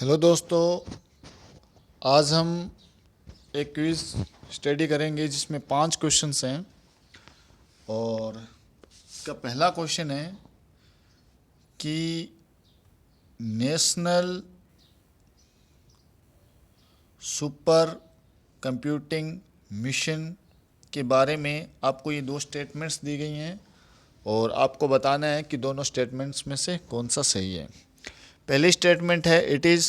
Hello दोस्तों, आज हम एक क्विज स्टडी करेंगे जिसमें 5 क्वेश्चंस हैं। और इसका पहला क्वेश्चन है कि नेशनल सुपर कंप्यूटिंग मिशन के बारे में आपको ये 2 स्टेटमेंट्स दी गई हैं और आपको बताना है कि दोनों स्टेटमेंट्स में से कौन सा सही है। पहली स्टेटमेंट है, it is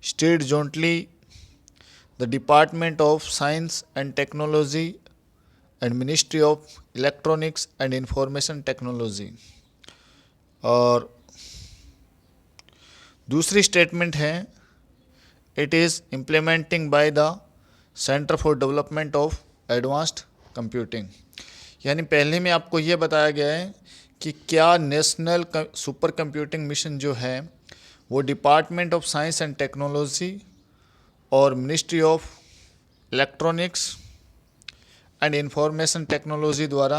state jointly the department of Science and technology and ministry of Electronics and Information technology. और दूसरी स्टेटमेंट है, it is implementing by the centre for development of advanced computing. यानी पहले में आपको ये बताया गया है कि क्या नेशनल सुपर कंप्यूटिंग मिशन जो है वो Department of Science and Technology और Ministry of Electronics and Information Technology द्वारा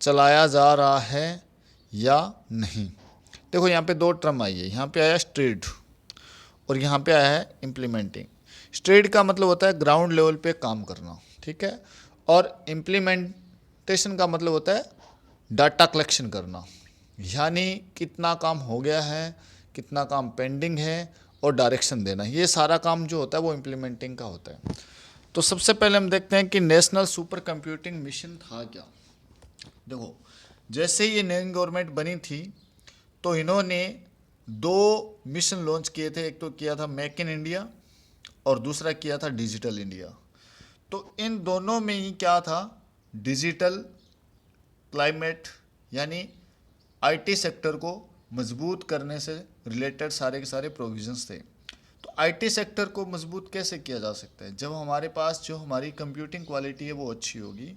चलाया जा रहा है या नहीं। देखो यहाँ पे 2 टर्म आई है, यहाँ पे आया स्ट्रेड और यहाँ पे आया है इम्प्लीमेंटिंग। स्ट्रेड का मतलब होता है ग्राउंड लेवल पे काम करना, ठीक है, और इम्प्लीमेंटेशन का मतलब होता है डाटा कलेक्शन करना, यानी कितना काम हो गया है, कितना काम पेंडिंग है और डायरेक्शन देना। ये सारा काम जो होता है वो इम्प्लीमेंटिंग का होता है। तो सबसे पहले हम देखते हैं कि नेशनल सुपर कंप्यूटिंग मिशन था क्या। देखो, जैसे ही ये नई गवर्नमेंट बनी थी तो इन्होंने 2 मिशन लॉन्च किए थे। एक तो किया था मेक इन इंडिया और दूसरा किया था डिजिटल इंडिया। तो इन दोनों में ही क्या था, डिजिटल क्लाइमेट यानी आईटी सेक्टर को मजबूत करने से रिलेटेड सारे के सारे प्रोविजंस थे। तो आईटी सेक्टर को मजबूत कैसे किया जा सकता है, जब हमारे पास जो हमारी कंप्यूटिंग क्वालिटी है वो अच्छी होगी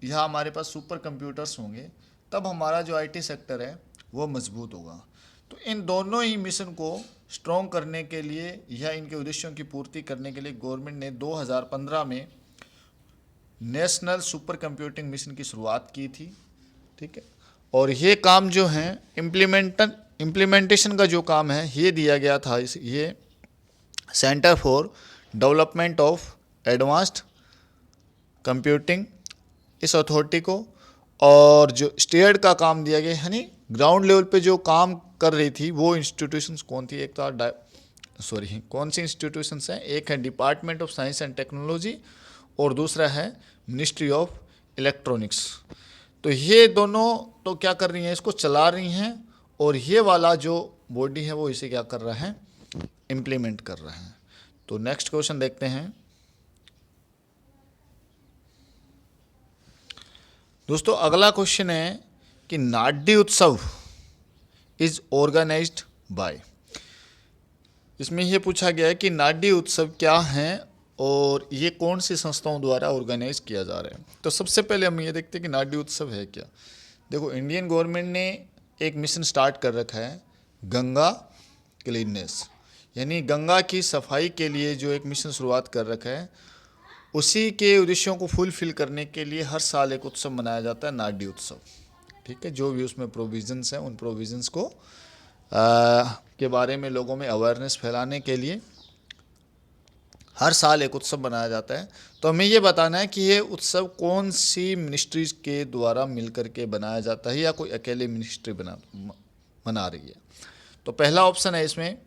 या हमारे पास सुपर कंप्यूटर्स होंगे, तब हमारा जो आईटी सेक्टर है वो मजबूत होगा। तो इन दोनों ही मिशन को स्ट्रॉन्ग करने के लिए या इनके उद्देश्यों की पूर्ति करने के लिए गवर्नमेंट ने 2015 में नेशनल सुपर कंप्यूटिंग मिशन की शुरुआत की थी, ठीक है। और ये काम जो है इम्प्लीमेंटेशन का जो काम है ये दिया गया था ये centre for development of advanced computing इस अथॉरिटी को। और जो स्टेट का काम दिया गया यानी ग्राउंड लेवल पे जो काम कर रही थी वो इंस्टीट्यूशंस कौन थी, एक तो कौन सी इंस्टीट्यूशंस हैं, एक है department of Science and Technology और दूसरा है मिनिस्ट्री ऑफ इलेक्ट्रॉनिक्स। तो ये दोनों तो क्या कर रही हैं, इसको चला रही हैं, और ये वाला जो बॉडी है वो इसे क्या कर रहा है, इम्प्लीमेंट कर रहा है। तो नेक्स्ट क्वेश्चन देखते हैं दोस्तों। अगला क्वेश्चन है कि नाट्य उत्सव इज ऑर्गेनाइज्ड बाय। इसमें यह पूछा गया है कि नाट्य उत्सव क्या है और ये कौन सी संस्थाओं द्वारा ऑर्गेनाइज किया जा रहा है। तो सबसे पहले हम ये देखते हैं कि नाट्य उत्सव है क्या। देखो, इंडियन गवर्नमेंट ने एक मिशन स्टार्ट कर रखा है, गंगा क्लीननेस, यानी गंगा की सफाई के लिए जो एक मिशन शुरुआत कर रखा है, उसी के उद्देश्यों को फुलफिल करने के लिए हर साल एक उत्सव मनाया जाता है, नाट्य उत्सव, ठीक है। जो भी उसमें प्रोविजंस हैं उन प्रोविजंस को के बारे में लोगों में अवेयरनेस फैलाने के लिए हर साल एक उत्सव बनाया जाता है। तो हमें ये बताना है कि ये उत्सव कौन सी मिनिस्ट्रीज के द्वारा मिलकर के बनाया जाता है या कोई अकेले मिनिस्ट्री बना रही है। तो पहला ऑप्शन है इसमें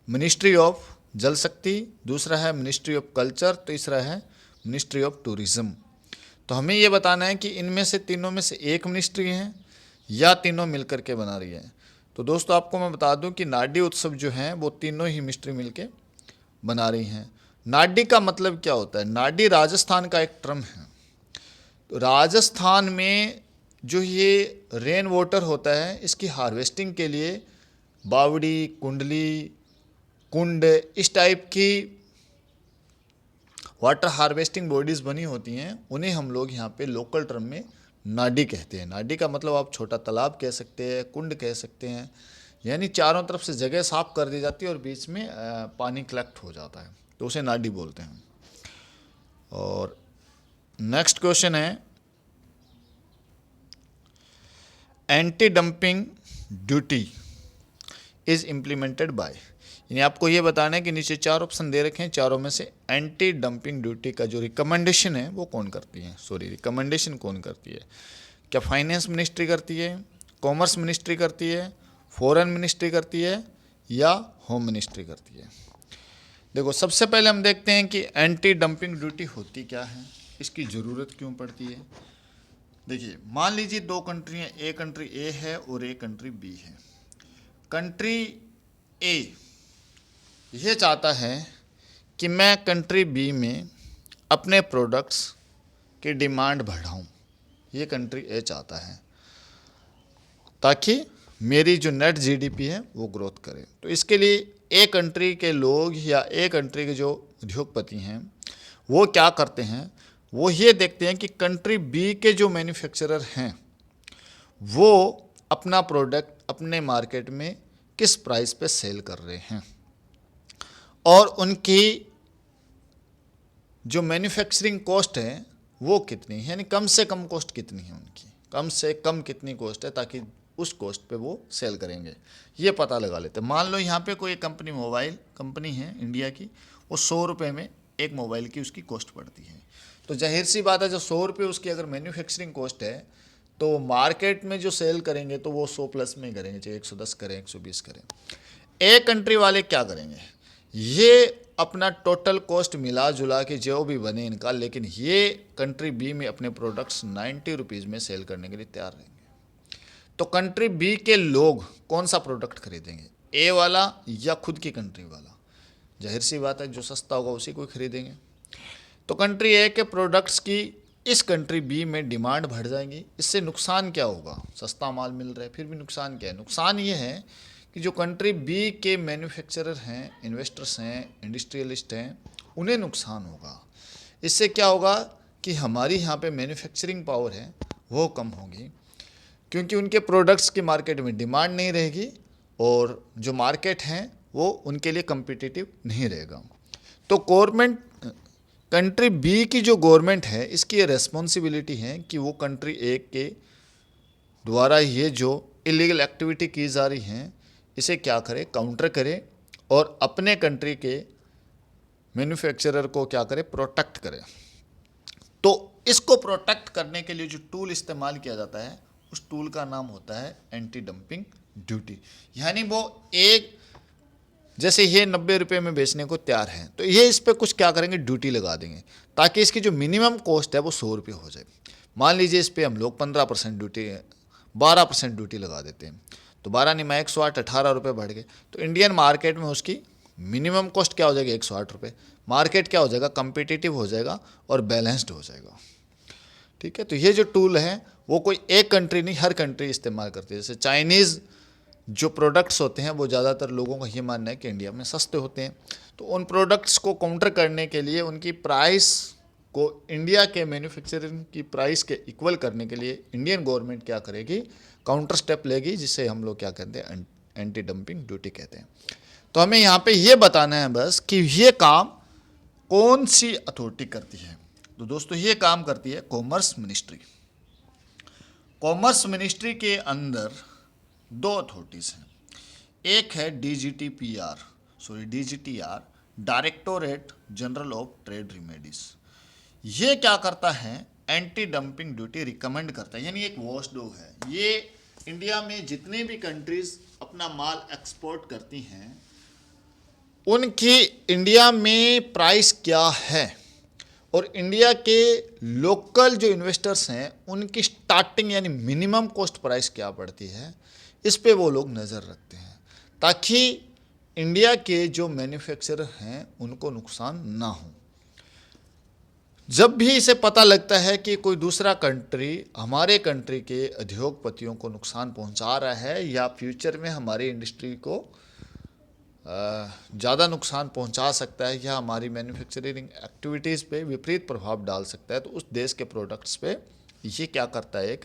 मिनिस्ट्री ऑफ जल शक्ति, दूसरा है मिनिस्ट्री ऑफ कल्चर, तीसरा है मिनिस्ट्री ऑफ टूरिज्म। तो हमें ये बताना है कि इनमें से तीनों में से एक मिनिस्ट्री है या तीनों मिलकर के बना रही है। तो दोस्तों आपको मैं बता दूं कि नाट्य उत्सव जो हैं वो तीनों ही मिनिस्ट्री मिलके बना रही हैं। नाट्य का मतलब क्या होता है, नाट्य राजस्थान का एक टर्म है। तो राजस्थान में जो ये रेन वाटर होता है इसकी हार्वेस्टिंग के लिए बावड़ी, कुंडली, कुंड, इस टाइप की वाटर हार्वेस्टिंग बॉडीज़ बनी होती हैं, उन्हें हम लोग यहाँ पे लोकल टर्म में नाडी कहते हैं। नाडी का मतलब आप छोटा तालाब कह सकते हैं, कुंड कह सकते हैं, यानी चारों तरफ से जगह साफ कर दी जाती है और बीच में पानी कलेक्ट हो जाता है, तो उसे नाडी बोलते हैं। और नेक्स्ट क्वेश्चन है, anti dumping duty is implemented by. यानी आपको ये बताना है कि नीचे 4 ऑप्शन दे रखे हैं, चारों में से एंटी डंपिंग ड्यूटी का जो रिकमेंडेशन है वो कौन करती है, रिकमेंडेशन कौन करती है? क्या फाइनेंस मिनिस्ट्री करती है, कॉमर्स मिनिस्ट्री करती है, फॉरेन मिनिस्ट्री करती है या होम मिनिस्ट्री करती है? देखो, सबसे पहले हम देखते हैं कि एंटी डंपिंग ड्यूटी होती क्या है, इसकी ज़रूरत क्यों पड़ती है। देखिए, मान लीजिए 2 कंट्री हैं, एक कंट्री ए है और एक कंट्री बी है। कंट्री ए ये चाहता है कि मैं कंट्री बी में अपने प्रोडक्ट्स की डिमांड बढ़ाऊं, ये कंट्री ए चाहता है ताकि मेरी जो नेट जीडीपी है वो ग्रोथ करे। तो इसके लिए ए कंट्री के लोग या ए कंट्री के जो उद्योगपति हैं वो क्या करते हैं, वो ये देखते हैं कि कंट्री बी के जो मैन्युफैक्चरर हैं वो अपना प्रोडक्ट अपने मार्केट में किस प्राइस पे सेल कर रहे हैं और उनकी जो मैन्युफैक्चरिंग कॉस्ट है वो कितनी है, यानी कम से कम कॉस्ट कितनी है उनकी, कम से कम कितनी कॉस्ट है, ताकि उस कॉस्ट पे वो सेल करेंगे, ये पता लगा लेते हैं। मान लो यहाँ पे कोई कंपनी, मोबाइल कंपनी है इंडिया की, वो 100 रुपये में एक मोबाइल की उसकी कॉस्ट पड़ती है। तो जाहिर सी बात है, जो 100 रुपये उसकी अगर मैन्युफैक्चरिंग कॉस्ट है तो मार्केट में जो सेल करेंगे तो वो 100 प्लस में करेंगे, चाहे 110 करें 120 करें। एक कंट्री वाले क्या करेंगे, ये अपना टोटल कॉस्ट मिला जुला के जो भी बने इनका, लेकिन ये कंट्री बी में अपने प्रोडक्ट्स 90 रुपीज़ में सेल करने के लिए तैयार रहेंगे। तो कंट्री बी के लोग कौन सा प्रोडक्ट खरीदेंगे, ए वाला या खुद की कंट्री वाला? जाहिर सी बात है, जो सस्ता होगा उसी को खरीदेंगे। तो कंट्री ए के प्रोडक्ट्स की इस कंट्री बी में डिमांड बढ़ जाएगी। इससे नुकसान क्या होगा, सस्ता माल मिल रहा है फिर भी नुकसान क्या है? नुकसान ये है कि जो कंट्री बी के मैन्युफैक्चरर हैं, इन्वेस्टर्स हैं, इंडस्ट्रियलिस्ट हैं, उन्हें नुकसान होगा। इससे क्या होगा कि हमारी यहाँ पे मैन्युफैक्चरिंग पावर है वो कम होगी, क्योंकि उनके प्रोडक्ट्स की मार्केट में डिमांड नहीं रहेगी और जो मार्केट है वो उनके लिए कम्पिटिटिव नहीं रहेगा। तो गवर्नमेंट, कंट्री बी की जो गवर्नमेंट है, इसकी ये रेस्पॉन्सिबिलिटी है कि वो कंट्री ए के द्वारा ये जो इलीगल एक्टिविटी की जा रही हैं इसे क्या करे, काउंटर करे और अपने कंट्री के मैन्युफैक्चरर को क्या करे, प्रोटेक्ट करे। तो इसको प्रोटेक्ट करने के लिए जो टूल इस्तेमाल किया जाता है उस टूल का नाम होता है एंटी डंपिंग ड्यूटी। यानी वो एक, जैसे ये 90 रुपये में बेचने को तैयार है तो ये इस पर कुछ क्या करेंगे, ड्यूटी लगा देंगे, ताकि इसकी जो मिनिमम कॉस्ट है वो 100 रुपये हो जाए। मान लीजिए इस पर हम लोग 15% ड्यूटी, 12% ड्यूटी लगा देते हैं, तो 12 नहीं मैं 108, 18 रुपये बढ़ गए। तो इंडियन मार्केट में उसकी मिनिमम कॉस्ट क्या हो जाएगी, 108 रुपये। मार्केट क्या हो जाएगा, कम्पिटिटिव हो जाएगा और बैलेंस्ड हो जाएगा। ठीक है, तो ये जो टूल है वो कोई एक कंट्री नहीं, हर कंट्री इस्तेमाल करती है। जैसे चाइनीज़ जो प्रोडक्ट्स होते हैं वो ज़्यादातर लोगों का ये मानना है कि इंडिया में सस्ते होते हैं, तो उन प्रोडक्ट्स को काउंटर करने के लिए, उनकी प्राइस को इंडिया के मैन्युफैक्चरिंग की प्राइस के इक्वल करने के लिए इंडियन गवर्नमेंट क्या करेगी, काउंटर स्टेप लेगी, जिसे हम लोग क्या कहते हैं, एंटी डंपिंग ड्यूटी कहते हैं। तो हमें यहाँ पे ये बताना है बस कि ये काम कौन सी अथॉरिटी करती है। तो दोस्तों ये काम करती है कॉमर्स मिनिस्ट्री। कॉमर्स मिनिस्ट्री के अंदर 2 अथॉरिटीज़ हैं। एक है DGTR, directorate general of trade remedies. ये क्या करता है, एंटी डंपिंग ड्यूटी रिकमेंड करता है, यानी एक वॉच डॉग है। ये इंडिया में जितने भी कंट्रीज अपना माल एक्सपोर्ट करती हैं उनकी इंडिया में प्राइस क्या है और इंडिया के लोकल जो इन्वेस्टर्स हैं उनकी स्टार्टिंग यानी मिनिमम कॉस्ट प्राइस क्या पड़ती है, इस पे वो लोग नज़र रखते हैं, ताकि इंडिया के जो मैन्युफैक्चरर हैं उनको नुकसान ना हो। जब भी इसे पता लगता है कि कोई दूसरा कंट्री हमारे कंट्री के उद्योगपतियों को नुकसान पहुंचा रहा है या फ्यूचर में हमारी इंडस्ट्री को ज़्यादा नुकसान पहुंचा सकता है या हमारी मैन्युफैक्चरिंग एक्टिविटीज़ पे विपरीत प्रभाव डाल सकता है, तो उस देश के प्रोडक्ट्स पे ये क्या करता है, एक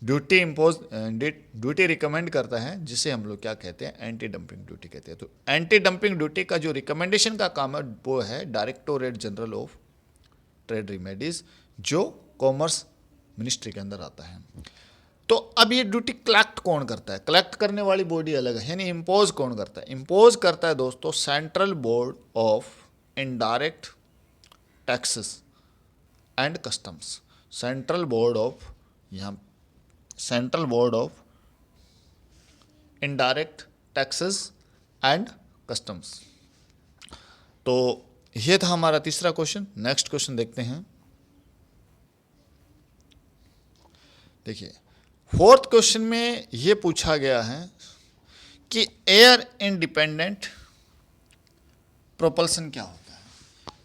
ड्यूटी रिकमेंड करता है, जिसे हम लोग क्या कहते हैं, एंटी डंपिंग ड्यूटी कहते हैं। तो एंटी डंपिंग ड्यूटी का जो रिकमेंडेशन का काम है वो है directorate general of trade remedies, जो कॉमर्स मिनिस्ट्री के अंदर आता है। तो अब ये ड्यूटी कलेक्ट कौन करता है? कलेक्ट करने वाली बॉडी अलग है, यानी इम्पोज कौन करता है? इम्पोज करता है दोस्तों Central Board of Indirect Taxes and Customs. Central Board of, यहाँ Central Board of Indirect Taxes and Customs. तो ये था हमारा तीसरा क्वेश्चन। नेक्स्ट क्वेश्चन देखते हैं। देखिए फोर्थ क्वेश्चन में ये पूछा गया है कि एयर इंडिपेंडेंट प्रोपल्सन क्या होता है।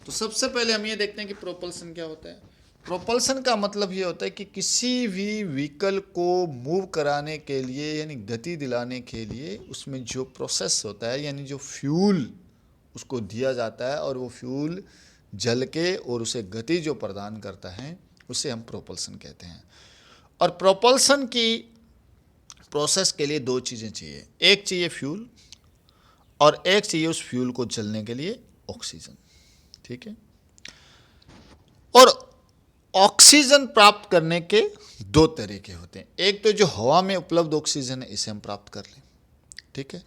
तो सबसे पहले हम ये देखते हैं कि प्रोपल्सन क्या होता है। प्रोपल्सन का मतलब ये होता है कि किसी भी व्हीकल को मूव कराने के लिए यानी गति दिलाने के लिए उसमें जो प्रोसेस होता है यानी जो फ्यूल उसको दिया जाता है और वो फ्यूल जल के और उसे गति जो प्रदान करता है उसे हम प्रोपल्सन कहते हैं। और प्रोपल्सन की प्रोसेस के लिए दो चीज़ें चाहिए, एक चाहिए फ्यूल और एक चाहिए उस फ्यूल को जलने के लिए ऑक्सीजन। ठीक है, और ऑक्सीजन प्राप्त करने के दो तरीके होते हैं। एक तो जो हवा में उपलब्ध ऑक्सीजन है इसे हम प्राप्त कर लें, ठीक है,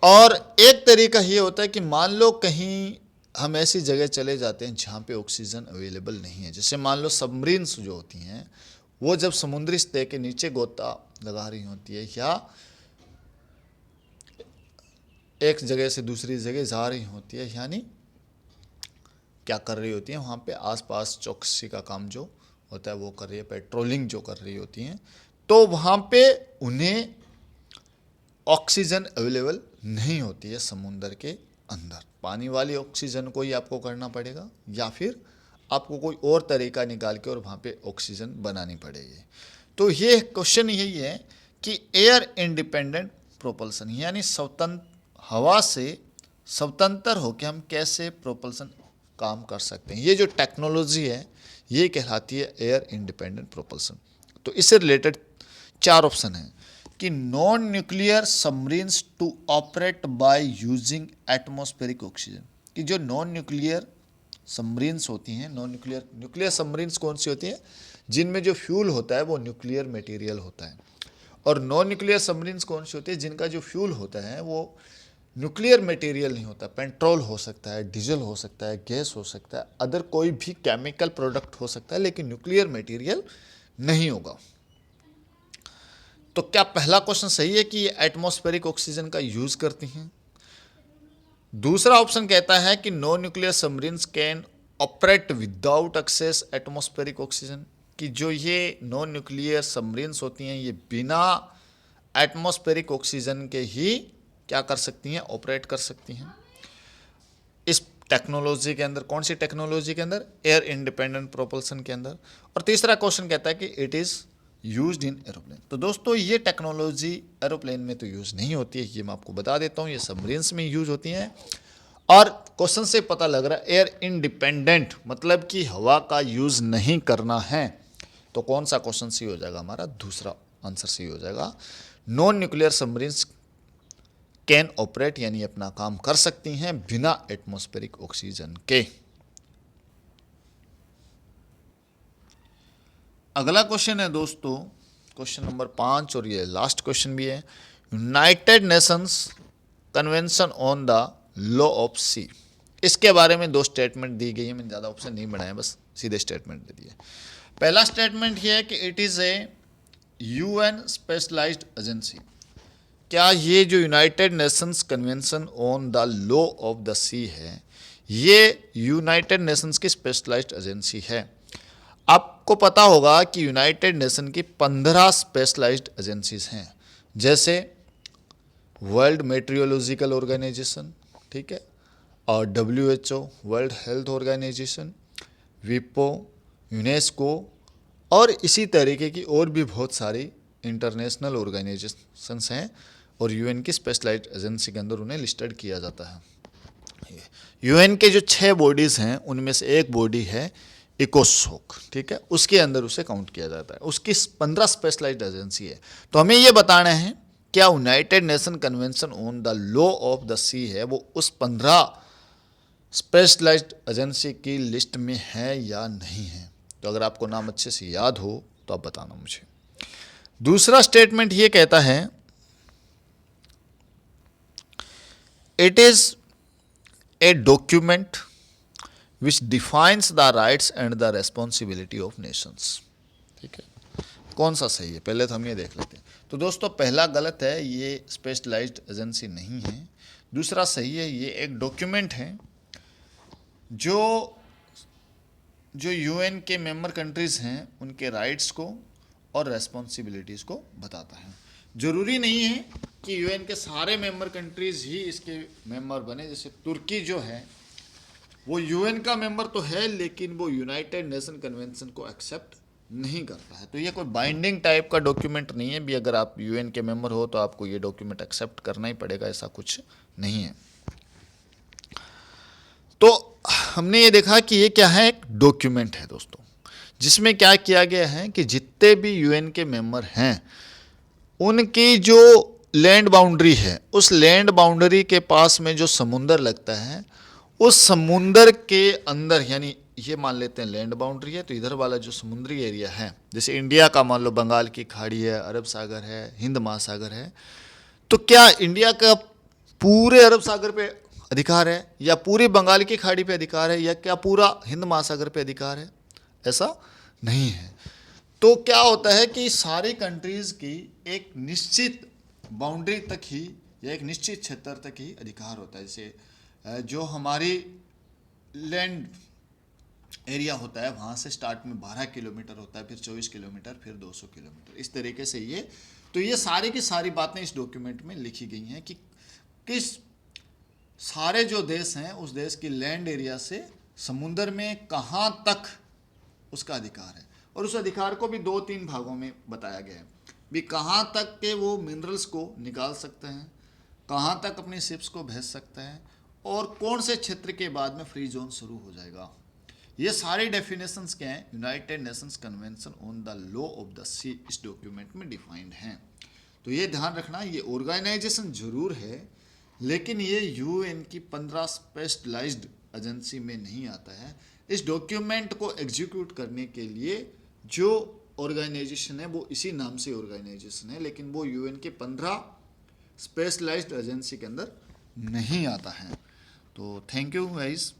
और एक तरीका ये होता है कि मान लो कहीं हम ऐसी जगह चले जाते हैं जहाँ पे ऑक्सीजन अवेलेबल नहीं है। जैसे मान लो सबमरीन्स जो होती हैं वो जब समुद्री सतह के नीचे गोता लगा रही होती है या एक जगह से दूसरी जगह जा रही होती है, यानी क्या कर रही होती हैं वहाँ पे आसपास चौकसी का काम जो होता है वो कर रही है, पेट्रोलिंग जो कर रही होती हैं, तो वहाँ पे उन्हें ऑक्सीजन अवेलेबल नहीं होती है समुद्र के अंदर। पानी वाली ऑक्सीजन को ही आपको करना पड़ेगा या फिर आपको कोई और तरीका निकाल के और वहाँ पे ऑक्सीजन बनानी पड़ेगी। तो ये क्वेश्चन यही है कि एयर इंडिपेंडेंट प्रोपल्सन यानी स्वतंत्र हवा से स्वतंत्र होकर हम कैसे प्रोपल्सन काम कर सकते हैं। ये जो टेक्नोलॉजी है ये कहलाती है एयर इंडिपेंडेंट प्रोपल्सन। तो इससे रिलेटेड चार ऑप्शन हैं कि non nuclear submarines to operate by using atmospheric oxygen, कि जो नॉन न्यूक्लियर सबमरीन्स होती हैं, न्यूक्लियर सबमरीन्स कौन सी होती हैं? जिनमें जो फ्यूल होता है वो न्यूक्लियर मटेरियल होता है। और नॉन न्यूक्लियर सबमरीन्स कौन सी होती है? जिनका जो फ्यूल होता है वो न्यूक्लियर मटेरियल नहीं होता, पेट्रोल हो सकता है, डीजल हो सकता है, गैस हो सकता है, अदर कोई भी केमिकल प्रोडक्ट हो सकता है, लेकिन न्यूक्लियर मटेरियल नहीं होगा। तो क्या पहला क्वेश्चन सही है कि ये एटमॉस्फेरिक ऑक्सीजन का यूज करती हैं? दूसरा ऑप्शन कहता है कि no nuclear submarines can operate without access atmospheric oxygen, कि जो ये नॉन न्यूक्लियर सबमरीन्स होती हैं ये बिना एटमॉस्फेरिक ऑक्सीजन के ही क्या कर सकती हैं? ऑपरेट कर सकती हैं। इस टेक्नोलॉजी के अंदर, कौन सी टेक्नोलॉजी के अंदर? एयर इंडिपेंडेंट प्रोपल्सन के अंदर। और तीसरा क्वेश्चन कहता है कि it is used in aeroplane. तो दोस्तों ये टेक्नोलॉजी एरोप्लेन में तो यूज़ नहीं होती है, ये मैं आपको बता देता हूँ, ये सबमरीन्स में यूज होती हैं। और क्वेश्चन से पता लग रहा है एयर इंडिपेंडेंट मतलब कि हवा का यूज़ नहीं करना है। तो कौन सा क्वेश्चन सही हो जाएगा? हमारा दूसरा आंसर सही हो जाएगा। Non nuclear submarines can operate यानी अपना काम कर सकती हैं बिना एटमॉस्फेरिक ऑक्सीजन के। अगला क्वेश्चन है दोस्तों क्वेश्चन नंबर 5 और ये लास्ट क्वेश्चन भी है। United Nations Convention on the Law of Sea, इसके बारे में दो स्टेटमेंट दी गई है। मैंने ज़्यादा ऑप्शन नहीं बनाया, बस सीधे स्टेटमेंट दे दिए। पहला स्टेटमेंट ये है कि it is a UN specialised agency. क्या ये जो United Nations Convention on the Law of the Sea है ये यूनाइटेड नेशंस की स्पेशलाइज्ड एजेंसी है? आपको पता होगा कि यूनाइटेड नेशन की 15 स्पेशलाइज्ड एजेंसीज हैं, जैसे वर्ल्ड मेट्रियोलॉजिकल ऑर्गेनाइजेशन, ठीक है, और WHO वर्ल्ड हेल्थ ऑर्गेनाइजेशन, विपो, यूनेस्को और इसी तरीके की और भी बहुत सारी इंटरनेशनल ऑर्गेनाइजेशंस हैं और यूएन की स्पेशलाइज्ड एजेंसी के अंदर उन्हें लिस्टेड किया जाता है। यूएन के जो 6 बॉडीज़ हैं उनमें से एक बॉडी है इकोसोक, ठीक है, उसके अंदर उसे काउंट किया जाता है। उसकी 15 स्पेशलाइज्ड एजेंसी है। तो हमें ये बताना है क्या United Nation Convention on the Law of the Sea है वो उस 15 स्पेशलाइज्ड एजेंसी की लिस्ट में है या नहीं है। तो अगर आपको नाम अच्छे से याद हो तो आप बताना मुझे। दूसरा स्टेटमेंट ये कहता है it is a document which defines the rights and the responsibility of Nations. ठीक है, कौन सा सही है पहले तो हम ये देख लेते हैं। तो दोस्तों पहला गलत है, ये स्पेशलाइज्ड एजेंसी नहीं है। दूसरा सही है, ये एक डॉक्यूमेंट है जो यूएन के मेंबर कंट्रीज़ हैं उनके राइट्स को और रेस्पॉन्सिबिलिटीज़ को बताता है। ज़रूरी नहीं है कि यूएन के सारे मेंबर कंट्रीज़ ही इसके मेंबर बने। जैसे तुर्की जो है वो यूएन का मेंबर तो है लेकिन वो यूनाइटेड नेशन कन्वेंशन को एक्सेप्ट नहीं करता है। तो ये कोई बाइंडिंग टाइप का डॉक्यूमेंट नहीं है भी, अगर आप यूएन के मेंबर हो तो आपको ये डॉक्यूमेंट एक्सेप्ट करना ही पड़ेगा, ऐसा कुछ नहीं है। तो हमने ये देखा कि ये क्या है, एक डॉक्यूमेंट है दोस्तों, जिसमें क्या किया गया है कि जितने भी यूएन के मेंबर हैं उनकी जो लैंड बाउंड्री है, उस लैंड बाउंड्री के पास में जो समुंदर लगता है, उस समुंदर के अंदर, यानी ये मान लेते हैं लैंड बाउंड्री है, तो इधर वाला जो समुद्री एरिया है, जैसे इंडिया का मान लो बंगाल की खाड़ी है, अरब सागर है, हिंद महासागर है, तो क्या इंडिया का पूरे अरब सागर पे अधिकार है, या पूरी बंगाल की खाड़ी पे अधिकार है, या क्या पूरा हिंद महासागर पे अधिकार है? ऐसा नहीं है। तो क्या होता है कि सारी कंट्रीज़ की एक निश्चित बाउंड्री तक ही या एक निश्चित क्षेत्र तक ही अधिकार होता है। जैसे जो हमारी लैंड एरिया होता है वहाँ से स्टार्ट में 12 किलोमीटर होता है, फिर 24 किलोमीटर, फिर 200 किलोमीटर, इस तरीके से ये। तो ये सारी की सारी बातें इस डॉक्यूमेंट में लिखी गई हैं कि किस सारे जो देश हैं उस देश की लैंड एरिया से समुद्र में कहाँ तक उसका अधिकार है, और उस अधिकार को भी 2-3 भागों में बताया गया है भी, कहाँ तक के वो मिनरल्स को निकाल सकते हैं, कहाँ तक अपनी शिप्स को भेज सकते हैं, और कौन से क्षेत्र के बाद में फ्री जोन शुरू हो जाएगा। ये सारे डेफिनेशंस क्या हैं, United Nations Convention on the Law of the Sea इस डॉक्यूमेंट में डिफाइंड हैं। तो ये ध्यान रखना, ये ऑर्गेनाइजेशन जरूर है लेकिन ये यूएन की 15 स्पेशलाइज्ड एजेंसी में नहीं आता है। इस डॉक्यूमेंट को एग्जीक्यूट करने के लिए जो ऑर्गेनाइजेशन है वो इसी नाम से ऑर्गेनाइजेशन है, लेकिन वो यूएन के 15 स्पेशलाइज्ड एजेंसी के अंदर नहीं आता है। तो थैंक यू गाइस।